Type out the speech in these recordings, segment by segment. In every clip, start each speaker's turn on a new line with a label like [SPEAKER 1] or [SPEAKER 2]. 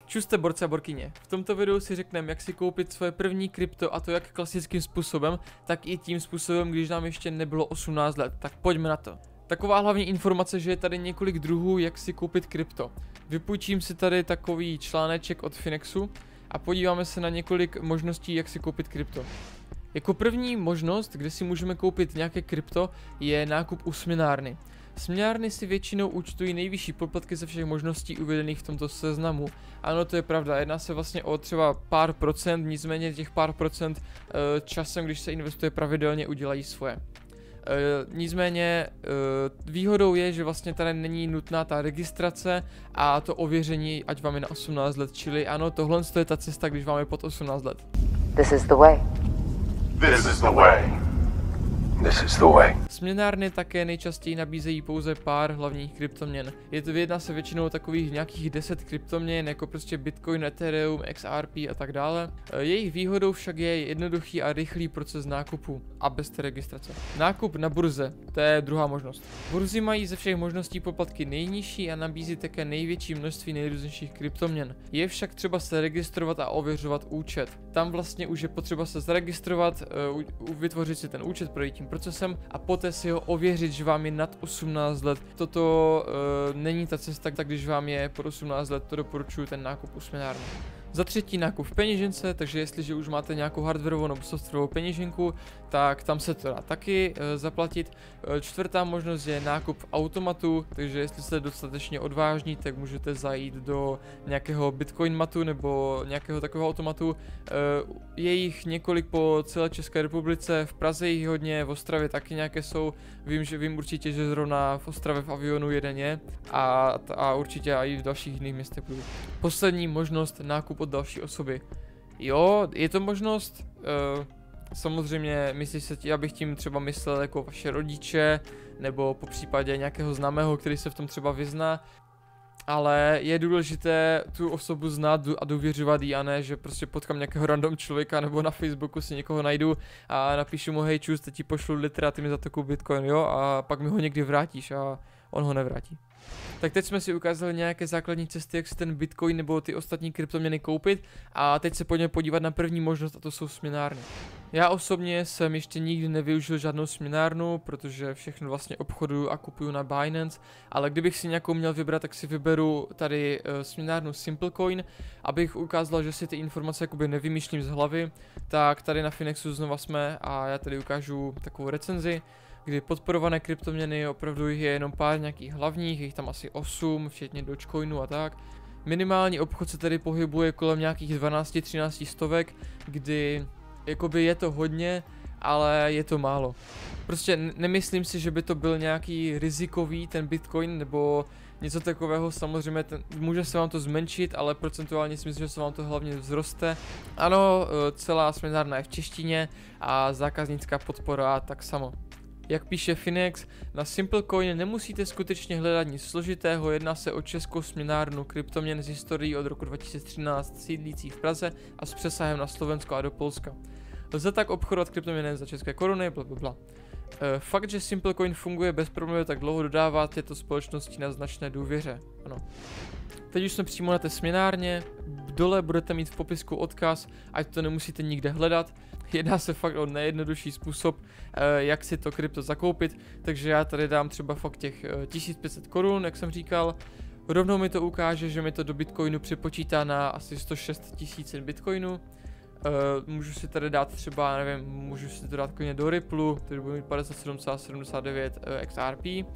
[SPEAKER 1] Čuste borci a borkyně, v tomto videu si řekneme, jak si koupit svoje první krypto, a to jak klasickým způsobem, tak i tím způsobem, když nám ještě nebylo 18 let. Tak pojďme na to. Taková hlavní informace, že je tady několik druhů, jak si koupit krypto. Vypůjčím si tady takový článeček od Finexu a podíváme se na několik možností, jak si koupit krypto. Jako první možnost, kde si můžeme koupit nějaké krypto, je nákup u směnárny. Směnárny si většinou účtují nejvyšší poplatky ze všech možností uvedených v tomto seznamu. Ano, to je pravda, jedná se vlastně o třeba pár procent, nicméně těch pár procent časem, když se investuje pravidelně, udělají svoje. Nicméně výhodou je, že vlastně tady není nutná ta registrace a to ověření, ať vám je na 18 let, čili ano, tohle je ta cesta, když vám je pod 18 let.
[SPEAKER 2] This is the way.
[SPEAKER 3] This is the way. This is the way.
[SPEAKER 1] Směnárny také nejčastěji nabízejí pouze pár hlavních kryptoměn. Jedná se většinou o takových nějakých 10 kryptoměn, jako prostě Bitcoin, Ethereum, XRP a tak dále. Jejich výhodou však je jednoduchý a rychlý proces nákupu a bez té registrace. Nákup na burze, to je druhá možnost. Burzy mají ze všech možností poplatky nejnižší a nabízí také největší množství nejrůznějších kryptoměn. Je však třeba se registrovat a ověřovat účet. Tam vlastně už je potřeba se zaregistrovat, vytvořit si ten účet, projít tím procesem a poté si ho ověřit, že vám je nad 18 let. Toto není ta cesta, tak když vám je pod 18 let, to doporučuji ten nákup u směnárny. Za třetí nákup v peněžence, takže jestliže už máte nějakou hardwarovou nebo softwarovou peněženku, tak tam se to dá taky zaplatit. Čtvrtá možnost je nákup v automatu, takže jestli jste dostatečně odvážní, tak můžete zajít do nějakého Bitcoin matu nebo nějakého takového automatu. Je jich několik po celé České republice, v Praze jich hodně, v Ostravě taky nějaké jsou. Vím určitě, že zrovna v Ostravě v Avionu jeden je a určitě i v dalších jiných městech budou. Poslední možnost, nákup od další osoby. Jo, je to možnost, samozřejmě myslíš se já bych tím třeba myslel jako vaše rodiče, nebo po případě nějakého známého, který se v tom třeba vyzná, ale je důležité tu osobu znát a důvěřovat jí, a ne, že prostě potkám nějakého random člověka nebo na Facebooku si někoho najdu a napíšu mu hej čus, teď ti pošlu litr a ty mi za to koupí Bitcoin, jo, a pak mi ho někdy vrátíš a on ho nevrátí. Tak teď jsme si ukázali nějaké základní cesty, jak si ten Bitcoin nebo ty ostatní kryptoměny koupit, a teď se pojďme podívat na první možnost, a to jsou směnárny. Já osobně jsem ještě nikdy nevyužil žádnou směnárnu, protože všechno vlastně obchoduju a kupuju na Binance, ale kdybych si nějakou měl vybrat, tak si vyberu tady směnárnu Simplecoin, abych ukázal, že si ty informace jakoby nevymýšlím z hlavy. Tak tady na Finexu znova jsme a já tady ukážu takovou recenzi, kdy podporované kryptoměny, opravdu jich je jenom pár nějakých hlavních, jich tam asi 8, včetně Dogecoinu a tak. Minimální obchod se tedy pohybuje kolem nějakých 12-13 stovek, kdy jakoby je to hodně, ale je to málo. Prostě nemyslím si, že by to byl nějaký rizikový ten Bitcoin nebo něco takového. Samozřejmě může se vám to zmenšit, ale procentuálně si myslím, že se vám to hlavně vzroste. Ano, celá směnárna je v češtině a zákaznická podpora tak samo. Jak píše Finex, na Simplecoin nemusíte skutečně hledat nic složitého, jedná se o českou směnárnu kryptoměn z historií od roku 2013 sídlící v Praze a s přesahem na Slovensko a do Polska. Lze tak obchodovat kryptoměny za české koruny, blablabla. Fakt, že Simplecoin funguje bez problémů tak dlouho, dodává této společnosti na značné důvěře. Ano. Teď už jsme přímo na té směnárně, dole budete mít v popisku odkaz, ať to nemusíte nikde hledat. Jedná se fakt o nejjednodušší způsob, jak si to krypto zakoupit, takže já tady dám třeba fakt těch 1500 korun, jak jsem říkal. Rovnou mi to ukáže, že mi to do Bitcoinu připočítá na asi 106 000 Bitcoinů. Můžu si tady dát třeba, nevím, můžu si to dát klidně do Ripple, který bude mít 57,79 XRP.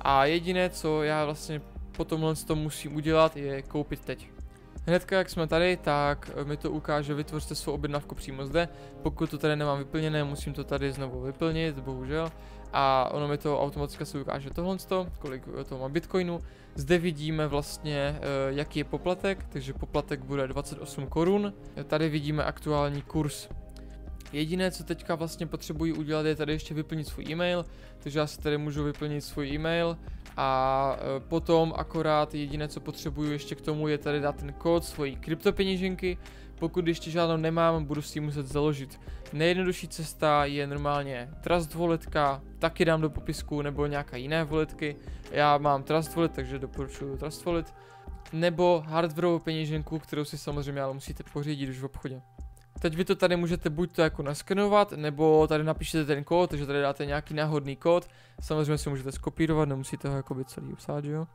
[SPEAKER 1] A jediné, co já vlastně po tomhle musím udělat, je koupit teď. Hnedka jak jsme tady, tak mi to ukáže, vytvořte svou objednávku přímo zde. Pokud to tady nemám vyplněné, musím to tady znovu vyplnit, bohužel. A ono mi to automaticky se ukáže tohle, kolik to má Bitcoinu. Zde vidíme vlastně, jaký je poplatek, takže poplatek bude 28 korun. Tady vidíme aktuální kurz. Jediné, co teďka vlastně potřebuji udělat, je tady ještě vyplnit svůj e-mail, takže já si tady můžu vyplnit svůj e-mail a potom akorát jediné, co potřebuji ještě k tomu, je tady dát ten kód svojí kryptopeněženky. Pokud ještě žádnou nemám, budu si ji muset založit. Nejjednodušší cesta je normálně Trust Walletka, taky dám do popisku, nebo nějaká jiné walletky. Já mám Trust Wallet, takže doporučuji Trust Wallet. nebo hardwareovou peněženku, kterou si samozřejmě ale musíte pořídit už v obchodě. Teď vy to tady můžete buď to jako naskenovat, nebo tady napíšete ten kód, takže tady dáte nějaký náhodný kód, samozřejmě si můžete skopírovat, nemusíte ho jakoby celý psát, jo?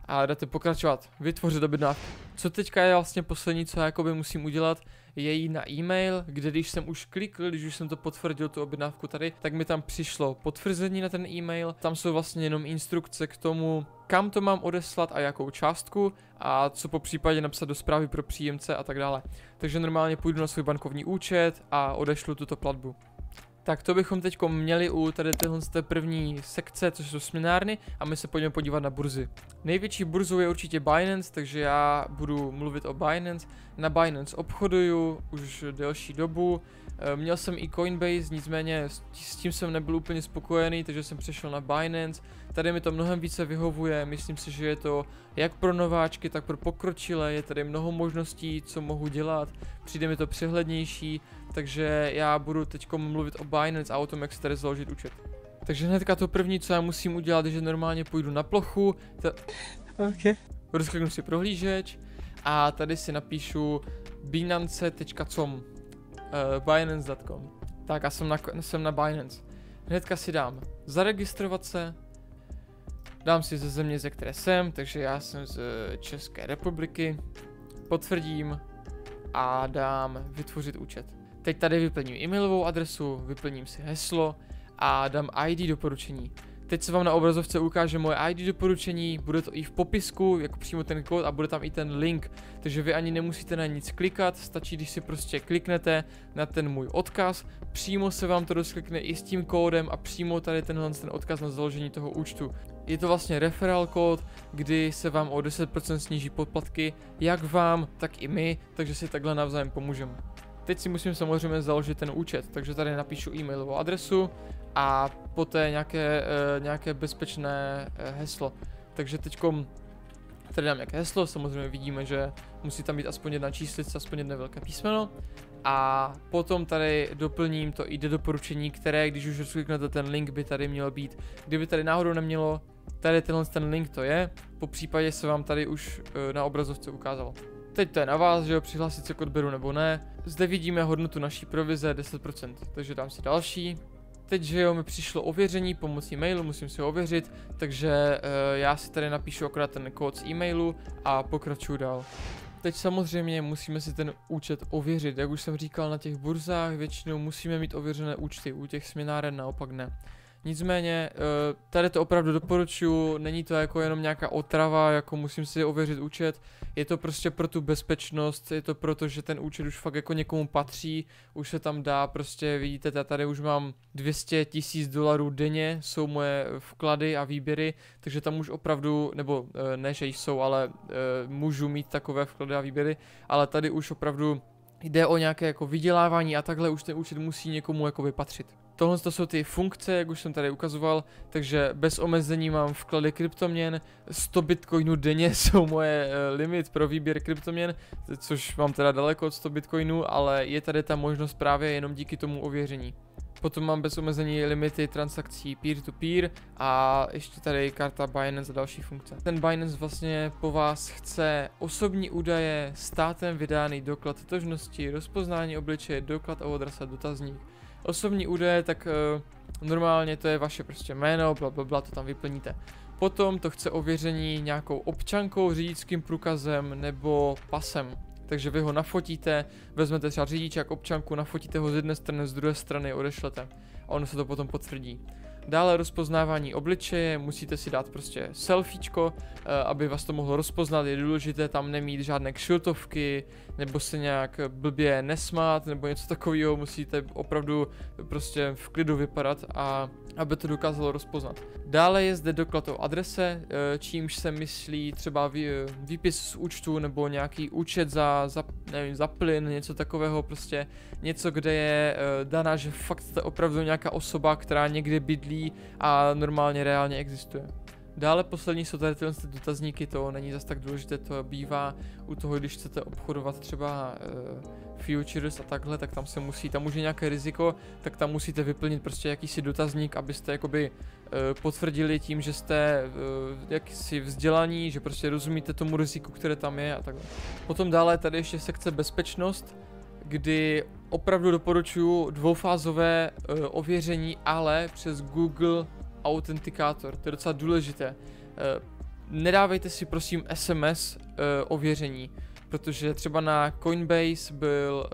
[SPEAKER 1] A dáte pokračovat, vytvořit objednávku. Co teďka je vlastně poslední, co jakoby musím udělat, je jít na e-mail, kde když jsem už klikl, když už jsem to potvrdil, tu objednávku tady, tak mi tam přišlo potvrzení na ten e-mail, tam jsou vlastně jenom instrukce k tomu, kam to mám odeslat a jakou částku a co po případě napsat do zprávy pro příjemce a tak dále. Takže normálně půjdu na svůj bankovní účet a odešlu tuto platbu. Tak to bychom teď měli u tady téhle první sekce, což jsou směnárny, a my se pojďme podívat na burzy. Největší burzou je určitě Binance, takže já budu mluvit o Binance. Na Binance obchoduju už delší dobu. Měl jsem i Coinbase, nicméně s tím jsem nebyl úplně spokojený, takže jsem přešel na Binance. Tady mi to mnohem více vyhovuje, myslím si, že je to jak pro nováčky, tak pro pokročilé, je tady mnoho možností, co mohu dělat, přijde mi to přehlednější, takže já budu teď mluvit o Binance a o tom, jak si tady založit účet. Takže hnedka to první, co já musím udělat, je, že normálně půjdu na plochu, rozkliknu si prohlížeč a tady si napíšu binance.com, binance.com. Tak já jsem na Binance. Hnedka si dám zaregistrovat se, dám si ze země, ze které jsem, takže já jsem z České republiky, potvrdím a dám vytvořit účet. Teď tady vyplním e-mailovou adresu, vyplním si heslo a dám ID doporučení. Teď se vám na obrazovce ukáže moje ID doporučení, bude to i v popisku, jako přímo ten kód a bude tam i ten link, takže vy ani nemusíte na nic klikat, stačí, když si prostě kliknete na ten můj odkaz, přímo se vám to rozklikne i s tím kódem a přímo tady ten odkaz na založení toho účtu. Je to vlastně referral kód, kdy se vám o 10% sníží poplatky, jak vám, tak i my, takže si takhle navzájem pomůžeme. Teď si musím samozřejmě založit ten účet, takže tady napíšu e-mailovou adresu a poté nějaké bezpečné heslo. Takže teďkom tady dám nějaké heslo, samozřejmě vidíme, že musí tam být aspoň jedna číslice, aspoň jedno velké písmeno. A potom tady doplním to ID doporučení, které, když už rozkliknete ten link, by tady mělo být. Kdyby tady náhodou nemělo, tady ten link to je, po případě se vám tady už na obrazovce ukázalo. Teď to je na vás, že jo, přihlásit se k odběru nebo ne. Zde vidíme hodnotu naší provize 10%, takže dám si další. Teď, že jo, mi přišlo ověření pomocí mailu, musím si ho ověřit, takže já si tady napíšu akorát ten kód z e-mailu a pokračuju dál. Teď samozřejmě musíme si ten účet ověřit, jak už jsem říkal, na těch burzách většinou musíme mít ověřené účty, u těch směnáren naopak ne. Nicméně, tady to opravdu doporučuji, není to jako jenom nějaká otrava, jako musím si ověřit účet, je to prostě pro tu bezpečnost, je to proto, že ten účet už fakt jako někomu patří, už se tam dá, prostě vidíte, tady už mám 200 000 dolarů denně, jsou moje vklady a výběry, takže tam už opravdu, nebo ne, že jsou, ale můžu mít takové vklady a výběry, ale tady už opravdu jde o nějaké jako vydělávání a takhle už ten účet musí někomu jakoby patřit. Tohle to jsou ty funkce, jak už jsem tady ukazoval, takže bez omezení mám vklady kryptoměn, 100 bitcoinů denně jsou moje limit pro výběr kryptoměn, což mám teda daleko od 100 bitcoinů, ale je tady ta možnost právě jenom díky tomu ověření. Potom mám bez omezení limity transakcí peer-to-peer a ještě tady karta Binance a další funkce. Ten Binance vlastně po vás chce osobní údaje, státem vydaný doklad totožnosti, rozpoznání obličeje, doklad o adrese, dotazník. Osobní údaje, tak normálně to je vaše prostě jméno, blablabla, to tam vyplníte. Potom to chce ověření nějakou občankou, řidičským průkazem nebo pasem. Takže vy ho nafotíte, vezmete třeba řidičák, občanku, nafotíte ho z jedné strany, z druhé strany, odešlete. A ono se to potom potvrdí. Dále rozpoznávání obličeje, musíte si dát prostě selfiečko, aby vás to mohlo rozpoznat, je důležité tam nemít žádné kšiltovky, nebo se nějak blbě nesmát, nebo něco takového, musíte opravdu prostě v klidu vypadat a aby to dokázalo rozpoznat. Dále je zde doklad o adrese, čímž se myslí třeba výpis z účtu nebo nějaký účet za plyn, něco takového, prostě něco, kde je daná, že fakt je opravdu nějaká osoba, která někde bydlí a normálně reálně existuje. Dále poslední jsou tady tyhle dotazníky, to není zas tak důležité, to bývá u toho, když chcete obchodovat třeba futures a takhle, tak tam tam už je nějaké riziko, tak tam musíte vyplnit prostě jakýsi dotazník, abyste jakoby potvrdili tím, že jste jakýsi vzdělaní, že prostě rozumíte tomu riziku, které tam je a takhle. Potom dále tady ještě sekce bezpečnost, kdy opravdu doporučuji dvoufázové ověření, ale přes Google Authenticator, to je docela důležité. Nedávejte si prosím SMS ověření, protože třeba na Coinbase byl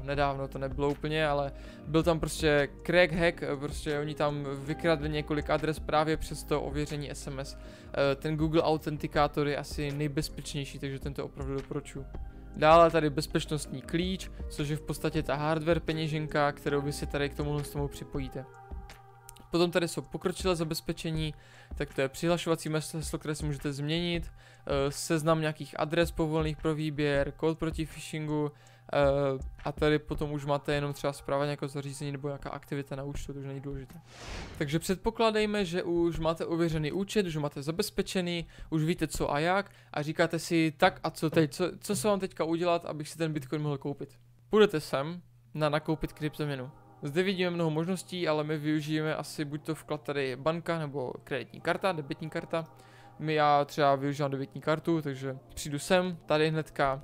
[SPEAKER 1] nedávno to nebylo úplně, ale byl tam prostě crack hack, prostě oni tam vykradli několik adres právě přes to ověření SMS. Ten Google Authenticator je asi nejbezpečnější, takže tento opravdu doporučuji. Dále tady bezpečnostní klíč, což je v podstatě ta hardware peněženka, kterou vy si tady k tomu připojíte. Potom tady jsou pokročilé zabezpečení, tak to je přihlašovací heslo, které si můžete změnit, seznam nějakých adres povolených pro výběr, kód proti phishingu a tady potom už máte jenom třeba zpráva nějakého zařízení nebo nějaká aktivita na účtu, to už není důležité. Takže předpokládejme, že už máte ověřený účet, už máte zabezpečený, už víte co a jak a říkáte si tak a co teď, co se vám teďka udělat, abych si ten Bitcoin mohl koupit. Půjdete sem na nakoupit kryptoměnu. Zde vidíme mnoho možností, ale my využijeme asi buď to vklad tady banka nebo kreditní karta, debetní karta. Já třeba využívám debetní kartu, takže přijdu sem, tady hnedka,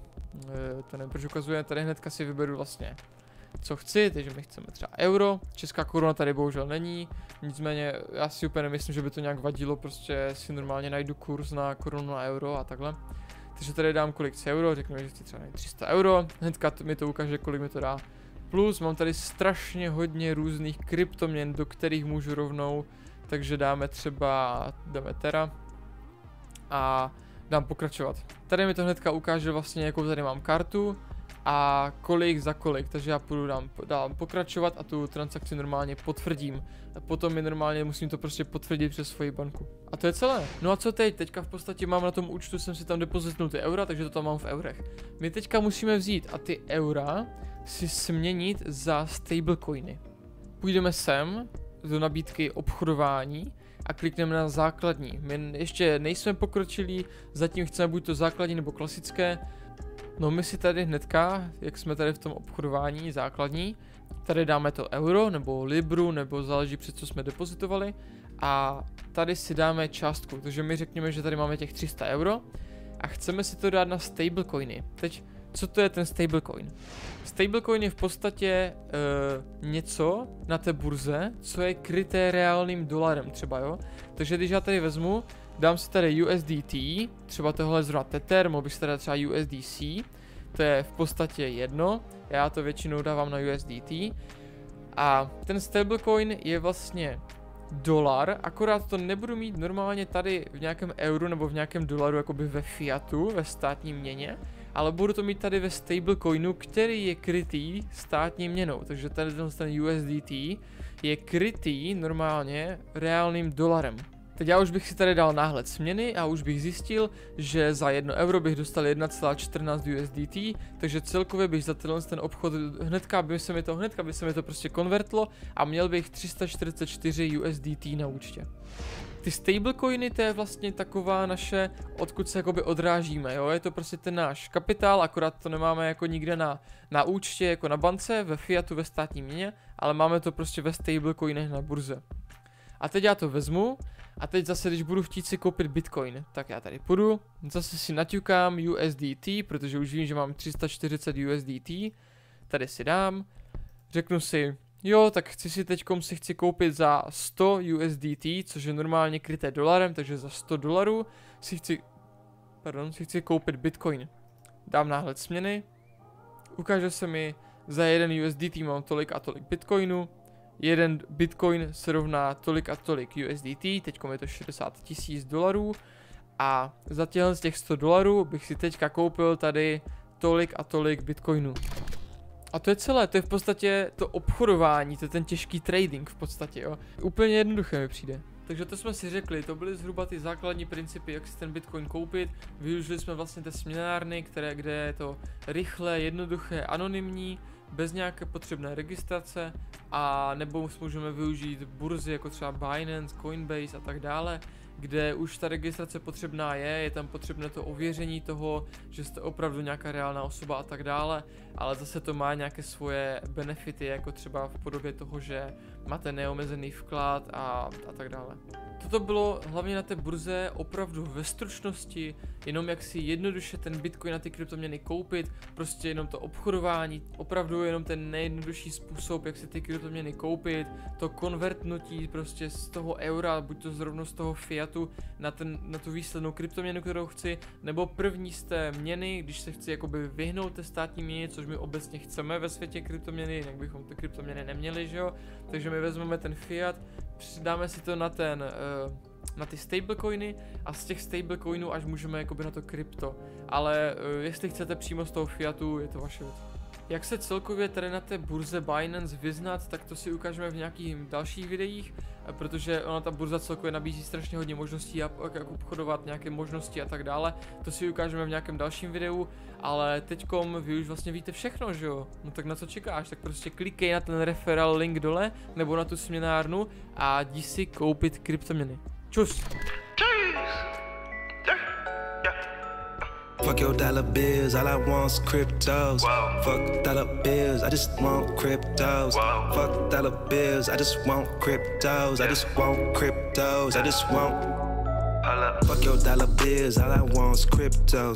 [SPEAKER 1] to nevím proč ukazuje, tady hnedka si vyberu vlastně co chci, takže my chceme třeba euro, česká koruna tady bohužel není, nicméně já si úplně nemyslím, že by to nějak vadilo, prostě si normálně najdu kurz na korunu a euro a takhle. Takže tady dám kolik chci euro, řeknu, že chci třeba 300 euro, hnedka mi to ukáže, kolik mi to dá. Plus mám tady strašně hodně různých kryptoměn, do kterých můžu rovnou, takže dáme Terra a dám pokračovat. Tady mi to hnedka ukáže vlastně, jakou tady mám kartu a kolik za kolik, takže já dám pokračovat a tu transakci normálně potvrdím. A potom normálně musím to prostě potvrdit přes svoji banku. A to je celé. No a co teď? Teďka v podstatě mám na tom účtu, jsem si tam depozitnul ty eura, takže to tam mám v eurech. My teďka musíme vzít a ty eura si směnit za stablecoiny. Půjdeme sem do nabídky obchodování a klikneme na základní. My ještě nejsme pokročilí, zatím chceme buď to základní nebo klasické. No my si tady hnedka, jak jsme tady v tom obchodování základní, tady dáme to euro nebo libru, nebo záleží před co jsme depozitovali a tady si dáme částku, takže my řekněme, že tady máme těch 300 euro a chceme si to dát na stablecoiny. Teď, co to je ten stablecoin? Stablecoin je v podstatě něco na té burze, co je kryté reálným dolarem třeba, jo? Takže když já tady vezmu, dám si tady USDT, třeba tohle zrovna Tether, mohl bych si tady třeba USDC, to je v podstatě jedno, já to většinou dávám na USDT. A ten stablecoin je vlastně dolar, akorát to nebudu mít normálně tady v nějakém euru nebo v nějakém dolaru, jakoby ve fiatu, ve státní měně, ale budu to mít tady ve stablecoinu, který je krytý státní měnou, takže tady ten USDT je krytý normálně reálným dolarem. Teď já už bych si tady dal náhled směny a už bych zjistil, že za 1 euro bych dostal 1,14 USDT, takže celkově bych za ten obchod hnedka by se mi to prostě konvertlo a měl bych 344 USDT na účtě. Ty stablecoiny, to je vlastně taková naše, odkud se jakoby odrážíme, jo, je to prostě ten náš kapitál, akorát to nemáme jako nikde na účtě, jako na bance, ve fiatu, ve státní měně, ale máme to prostě ve stablecoinech na burze. A teď já to vezmu a teď zase, když budu chtít si koupit Bitcoin, tak já tady půjdu, zase si naťukám USDT, protože už vím, že mám 340 USDT, tady si dám, řeknu si, jo, tak chci koupit za 100 USDT, což je normálně kryté dolarem, takže za 100 dolarů si chci koupit Bitcoin. Dám náhled směny, ukáže se mi, za 1 USDT mám tolik a tolik Bitcoinu, 1 Bitcoin se rovná tolik a tolik USDT, teď je to 60 000 dolarů a za těch 100 dolarů bych si teďka koupil tady tolik a tolik Bitcoinů. A to je celé, to je v podstatě to obchodování, to je ten těžký trading v podstatě, jo. Úplně jednoduché mi přijde. Takže to jsme si řekli, to byly zhruba ty základní principy, jak si ten Bitcoin koupit. Využili jsme vlastně ty směnárny, kde je to rychlé, jednoduché, anonymní, bez nějaké potřebné registrace a nebo můžeme využít burzy jako třeba Binance, Coinbase a tak dále, kde už ta registrace potřebná je tam potřebné to ověření toho, že jste opravdu nějaká reálná osoba a tak dále, ale zase to má nějaké svoje benefity, jako třeba v podobě toho, že máte neomezený vklad a tak dále. Toto bylo hlavně na té burze opravdu ve stručnosti, jenom jak si jednoduše ten Bitcoin na ty kryptoměny koupit, prostě jenom to obchodování, opravdu jenom ten nejjednodušší způsob, jak si ty kryptoměny koupit, to konvertnutí prostě z toho eura, buď to zrovna z toho fiatu na tu výslednou kryptoměnu, kterou chci, nebo první z té měny, když se chci jakoby vyhnout té státní měně, což my obecně chceme ve světě kryptoměny, jinak bychom ty kryptoměny neměli, že jo, takže my vezmeme ten fiat, přidáme si to na ty stablecoiny a z těch stablecoinů až můžeme jakoby na to krypto, ale jestli chcete přímo z toho fiatu, je to vaše věc. Jak se celkově tady na té burze Binance vyznat, tak to si ukážeme v nějakých dalších videích, protože ona ta burza celkově nabízí strašně hodně možností, jak obchodovat, nějaké možnosti a tak dále. To si ukážeme v nějakém dalším videu, ale teďkom vy už vlastně víte všechno, že jo? No tak na co čekáš? Tak prostě klikej na ten referral link dole, nebo na tu směnárnu a jdi si koupit kryptoměny. Čus!
[SPEAKER 2] Fuck your dollar bills, all I want's cryptos. Whoa. Fuck dollar bills, I just want cryptos. Whoa. Fuck dollar bills, I just want cryptos. I just want cryptos. I just want. Fuck your dollar bills, all I want's cryptos.